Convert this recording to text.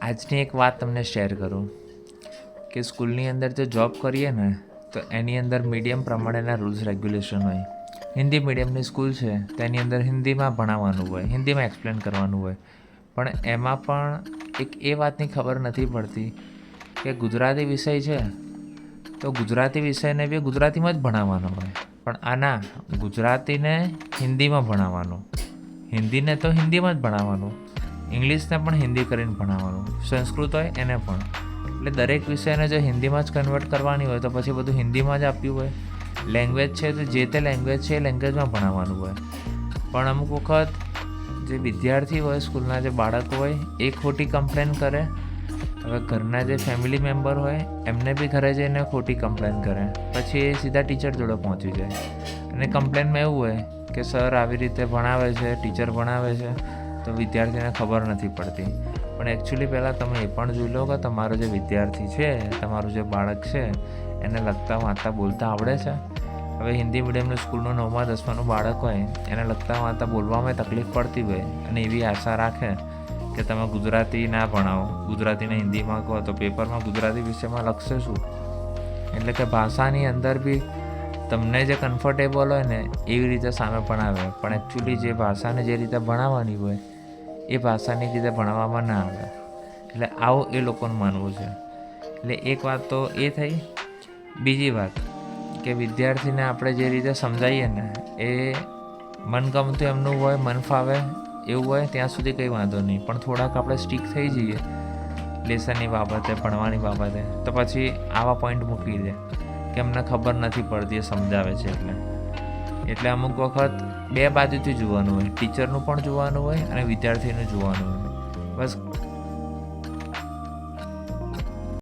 આજની એક વાત તમને શેર કરું કે સ્કૂલની અંદર જો જોબ કરીએ ને તો એની અંદર મીડિયમ પ્રમાણેના રૂલ્સ રેગ્યુલેશન હોય. હિન્દી મીડિયમની સ્કૂલ છે તેની અંદર હિન્દીમાં ભણાવવાનું હોય, હિન્દીમાં એક્સપ્લેન કરવાનું હોય. પણ એમાં પણ એક એ વાતની ખબર નથી પડતી કે ગુજરાતી વિષય છે તો ગુજરાતી વિષયને બી ગુજરાતીમાં જ ભણાવવાનો હોય. પણ આના ગુજરાતીને હિન્દીમાં ભણાવવાનું, હિન્દીને તો હિન્દીમાં જ ભણાવવાનું, ઇંગ્લિશને પણ હિન્દી કરીને ભણાવવાનું, સંસ્કૃત હોય એને પણ. એટલે દરેક વિષયને જો હિન્દીમાં જ કન્વર્ટ કરવાની હોય તો પછી બધું હિન્દીમાં જ આપ્યું હોય. લેંગ્વેજ છે તો જે તે લેંગ્વેજ છે એ લેંગ્વેજમાં ભણાવવાનું હોય. પણ અમુક વખત જે વિદ્યાર્થી હોય, સ્કૂલના જે બાળકો હોય એ ખોટી કમ્પ્લેન કરે. હવે ઘરના જે ફેમિલી મેમ્બર હોય એમને બી ઘરે જઈને ખોટી કમ્પ્લેન કરે. પછી એ સીધા ટીચર જોડે પહોંચી જાય અને કમ્પ્લેનમાં એવું હોય કે સર આવી રીતે ભણાવે છે, ટીચર ભણાવે છે તો વિદ્યાર્થીને ખબર નથી પડતી. પણ એકચ્યુઅલી પહેલાં તમે એ પણ જોઈ લો કે તમારો જે વિદ્યાર્થી છે, તમારું જે બાળક છે એને લખતા વાંચતા બોલતા આવડે છે. હવે હિન્દી મીડિયમની સ્કૂલનું 9મા 10માનું બાળક હોય એને લખતા વાંચતા બોલવામાં તકલીફ પડતી હોય અને એવી આશા રાખે કે તમે ગુજરાતી ના ભણાવો, ગુજરાતીને હિન્દીમાં કહો તો પેપરમાં ગુજરાતી વિષયમાં લખશે શું? એટલે કે ભાષાની અંદર બી તમને જે કમ્ફર્ટેબલ હોય ને એવી રીતે સામે ભણાવે. પણ એકચ્યુઅલી જે ભાષાને જે રીતે ભણાવવાની હોય એ ભાષાની રીતે ભણાવવામાં ના આવે. એટલે આવું એ લોકોનું માનવું છે. એટલે એક વાત તો એ થઈ. બીજી વાત કે વિદ્યાર્થીને આપણે જે રીતે સમજાવીએ ને એ મનગમતું એમનું હોય, મન ફાવે એવું હોય ત્યાં સુધી કંઈ વાંધો નહીં. પણ થોડાક આપણે સ્ટીક થઈ જઈએ લેસનની બાબતે, ભણવાની બાબતે, તો પછી આવા પોઈન્ટ મૂકી દે કે અમને ખબર નથી પડતી એ સમજાવે છે એટલે અમુક વખત બે બાજુથી જોવાનું હોય, ટીચરનું પણ જોવાનું હોય અને વિદ્યાર્થીનું જોવાનું હોય. બસ